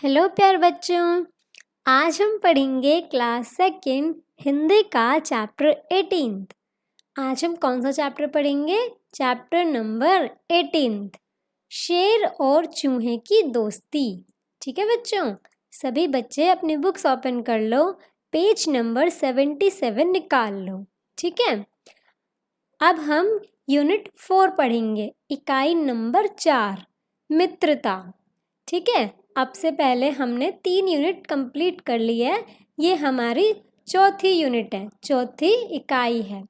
Hello प्यारे बच्चों, आज हम पढ़ेंगे क्लास सेकेंड हिंदी का चैप्टर 18। आज हम कौन सा चैप्टर पढ़ेंगे? चैप्टर नंबर 18, शेर और चूहे की दोस्ती। ठीक है बच्चों, सभी बच्चे अपनी बुक्स ओपन कर लो, पेज नंबर 77 निकाल लो। ठीक है, अब हम यूनिट 4 पढ़ेंगे, इकाई नंबर 4, मित्रता। ठीक है, अब से पहले हमने 3 यूनिट कंप्लीट कर ली है। ये हमारी चौथी यूनिट है, चौथी इकाई है।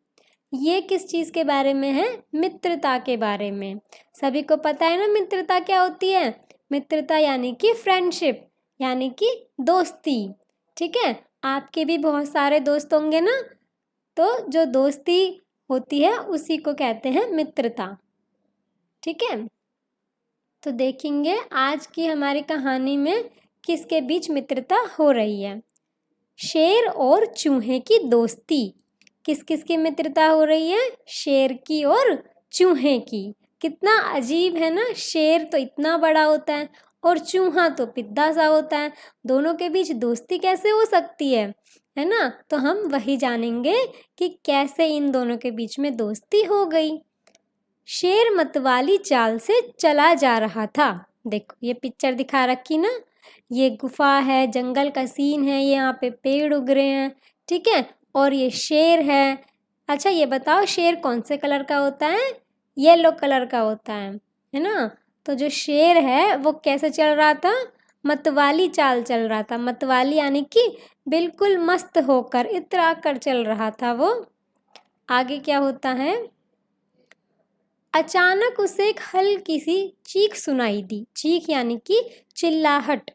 ये किस चीज़ के बारे में है? मित्रता के बारे में। सभी को पता है ना मित्रता क्या होती है? मित्रता यानी कि फ्रेंडशिप, यानी कि दोस्ती। ठीक है, आपके भी बहुत सारे दोस्त होंगे ना, तो जो दोस्ती होती है उसी को कहते हैं मित्रता। ठीक है, तो देखेंगे आज की हमारी कहानी में किसके बीच मित्रता हो रही है। शेर और चूहे की दोस्ती। किस किस की मित्रता हो रही है? शेर की और चूहे की। कितना अजीब है ना, शेर तो इतना बड़ा होता है और चूहा तो पिद्दा सा होता है, दोनों के बीच दोस्ती कैसे हो सकती है ना? तो हम वही जानेंगे कि कैसे इन दोनों के बीच में दोस्ती हो गई। शेर मतवाली चाल से चला जा रहा था। देखो ये पिक्चर दिखा रखी ना, ये गुफा है, जंगल का सीन है, ये यहाँ पे पेड़ उग रहे हैं। ठीक है, और ये शेर है। अच्छा ये बताओ, शेर कौन से कलर का होता है? येलो कलर का होता है ना? तो जो शेर है वो कैसे चल रहा था? मतवाली चाल चल रहा था। मतवाली यानी कि बिल्कुल मस्त होकर, इतरा कर चल रहा था वो। आगे क्या होता है? अचानक उसे एक हल्की सी चीख सुनाई दी। चीख यानी कि चिल्लाहट।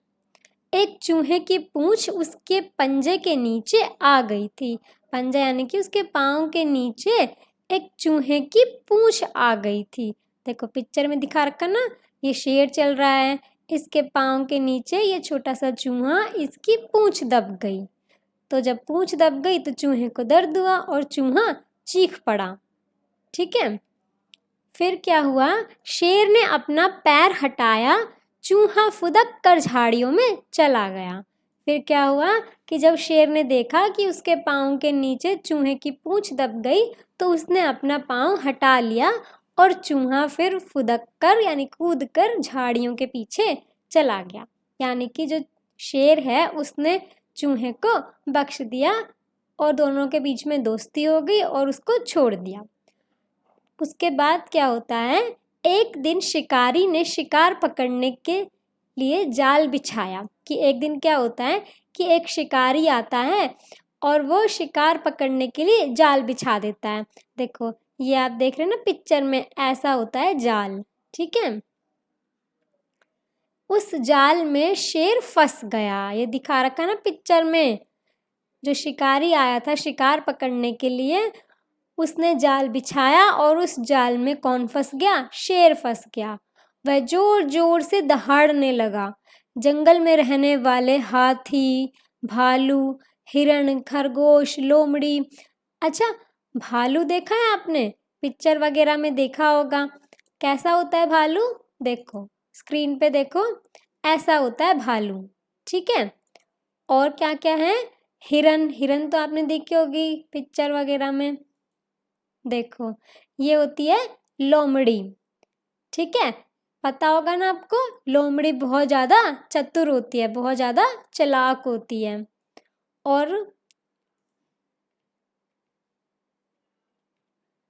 एक चूहे की पूंछ उसके पंजे के नीचे आ गई थी। पंजा यानी कि उसके पाँव के नीचे एक चूहे की पूंछ आ गई थी। देखो पिक्चर में दिखा रखा ना, ये शेर चल रहा है, इसके पाँव के नीचे ये छोटा सा चूहा, इसकी पूंछ दब गई। तो जब पूंछ दब गई तो चूहे को दर्द हुआ और चूहा चीख पड़ा। ठीक है, फिर क्या हुआ? शेर ने अपना पैर हटाया, चूहा फुदक कर झाड़ियों में चला गया। फिर क्या हुआ कि जब शेर ने देखा कि उसके पाँव के नीचे चूहे की पूंछ दब गई, तो उसने अपना पाँव हटा लिया और चूहा फिर फुदक कर यानी कूद कर झाड़ियों के पीछे चला गया। यानी कि जो शेर है उसने चूहे को बख्श दिया और दोनों के बीच में दोस्ती हो गई और उसको छोड़ दिया। उसके बाद क्या होता है? एक दिन शिकारी ने शिकार पकड़ने के लिए जाल बिछाया। कि एक दिन क्या होता है कि एक शिकारी आता है और वो शिकार पकड़ने के लिए जाल बिछा देता है। देखो ये आप देख रहे हैं ना पिक्चर में, ऐसा होता है जाल। ठीक है, उस जाल में शेर फंस गया। ये दिखा रखा ना पिक्चर में, जो शिकारी आया था शिकार पकड़ने के लिए, उसने जाल बिछाया और उस जाल में कौन फंस गया? शेर फंस गया। वह जोर जोर से दहाड़ने लगा। जंगल में रहने वाले हाथी, भालू, हिरण, खरगोश, लोमड़ी। अच्छा भालू देखा है आपने? पिक्चर वगैरह में देखा होगा। कैसा होता है भालू? देखो स्क्रीन पे देखो, ऐसा होता है भालू। ठीक है, और क्या क्या है? हिरन। हिरन तो आपने देखी होगी पिक्चर वगैरह में। देखो ये होती है लोमड़ी। ठीक है, पता होगा ना आपको, लोमड़ी बहुत ज़्यादा चतुर होती है, बहुत ज़्यादा चालाक होती है। और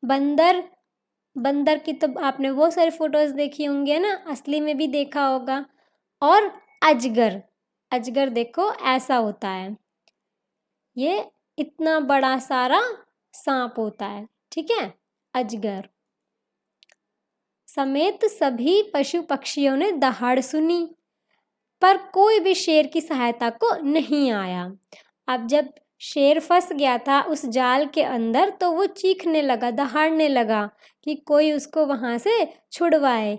बंदर, बंदर की तो आपने वो सारी फोटोज देखी होंगी ना, असली में भी देखा होगा। और अजगर, अजगर देखो ऐसा होता है, ये इतना बड़ा सारा सांप होता है। ठीक है, अजगर समेत सभी पशु पक्षियों ने दहाड़ सुनी, पर कोई भी शेर की सहायता को नहीं आया। अब जब शेर फंस गया था उस जाल के अंदर, तो वो चीखने लगा, दहाड़ने लगा कि कोई उसको वहाँ से छुड़वाए।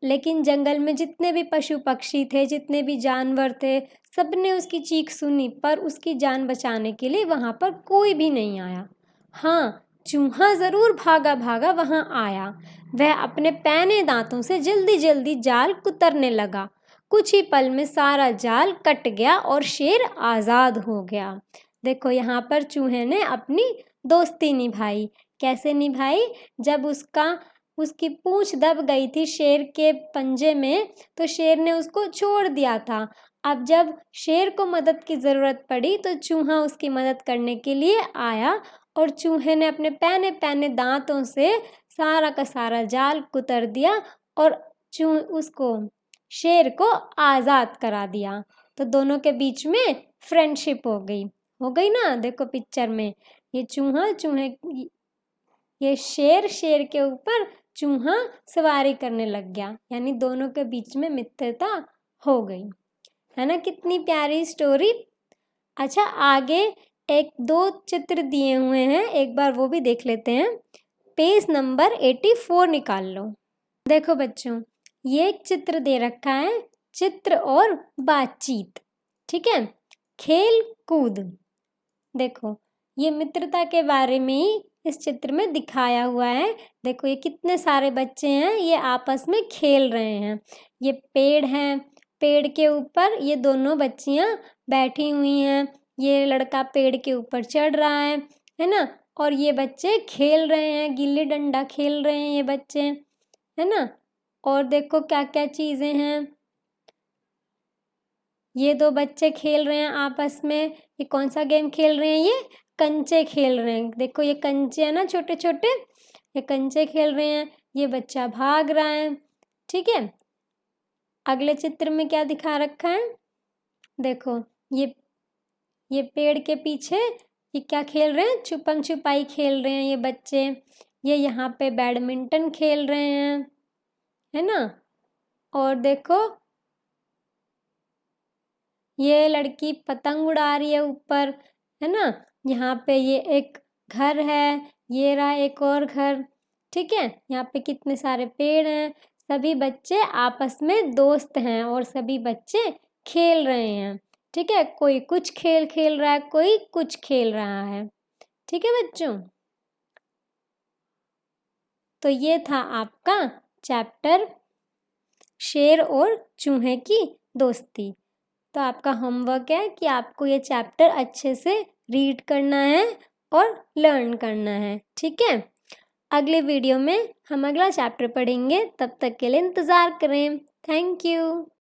लेकिन जंगल में जितने भी पशु पक्षी थे, जितने भी जानवर थे, सबने उसकी चीख सुनी, पर उसकी जान बचाने के लिए वहाँ पर कोई भी नहीं आया। हाँ, चूहा ज़रूर भागा भागा वहाँ आया। वह अपने पैने दांतों से जल्दी जल्दी जाल कुतरने लगा। कुछ ही पल में सारा जाल कट गया और शेर आज़ाद हो गया। देखो यहाँ पर चूहे ने अपनी दोस्ती निभाई। कैसे निभाई? जब उसकी पूंछ दब गई थी शेर के पंजे में, तो शेर ने उसको छोड़ दिया था। अब जब शेर को मदद की ज़रूरत पड़ी तो चूहा उसकी मदद करने के लिए आया और चूहे ने अपने पैने पैने दांतों से सारा का सारा जाल कुतर दिया और उसको शेर को आज़ाद करा दिया। तो दोनों के बीच में फ्रेंडशिप हो गई ना। देखो पिक्चर में ये ये शेर के ऊपर चूहा सवारी करने लग गया, यानी दोनों के बीच में मित्रता हो गई, है ना। कितनी प्यारी स्टोरी। अच्छा, आगे एक दो चित्र दिए हुए हैं, एक बार वो भी देख लेते हैं। पेज नंबर 84 निकाल लो। देखो बच्चों, ये एक चित्र दे रखा है, चित्र और बातचीत। ठीक है, खेल कूद। देखो ये मित्रता के बारे में ही इस चित्र में दिखाया हुआ है। देखो ये कितने सारे बच्चे हैं, ये आपस में खेल रहे हैं। ये पेड़ है, पेड़ के ऊपर ये दोनों बच्चियां बैठी हुई हैं। ये लड़का पेड़ के ऊपर चढ़ रहा है ना। और ये बच्चे खेल रहे हैं, गिल्ली डंडा खेल रहे हैं ये बच्चे, है ना। और देखो क्या क्या चीज़ें हैं। ये दो बच्चे खेल रहे हैं आपस में। ये कौन सा गेम खेल रहे हैं? ये कंचे खेल रहे हैं। देखो ये कंचे हैं ना, छोटे छोटे, ये कंचे खेल रहे हैं। ये बच्चा भाग रहा है। ठीक है, अगले चित्र में क्या दिखा रखा है? देखो ये पेड़ के पीछे ये क्या खेल रहे हैं? छुपम छुपाई खेल रहे हैं ये बच्चे। ये यहाँ पे बैडमिंटन खेल रहे हैं, है ना। और देखो ये लड़की पतंग उड़ा रही है ऊपर, है ना। यहाँ पे ये एक घर है, ये रहा एक और घर। ठीक है, यहाँ पे कितने सारे पेड़ हैं। सभी बच्चे आपस में दोस्त हैं और सभी बच्चे खेल रहे हैं। ठीक है, कोई कुछ खेल खेल रहा है, कोई कुछ खेल रहा है। ठीक है बच्चों, तो ये था आपका चैप्टर शेर और चूहे की दोस्ती। तो आपका होमवर्क है कि आपको ये चैप्टर अच्छे से रीड करना है और लर्न करना है। ठीक है, अगले वीडियो में हम अगला चैप्टर पढ़ेंगे, तब तक के लिए इंतज़ार करें। Thank you.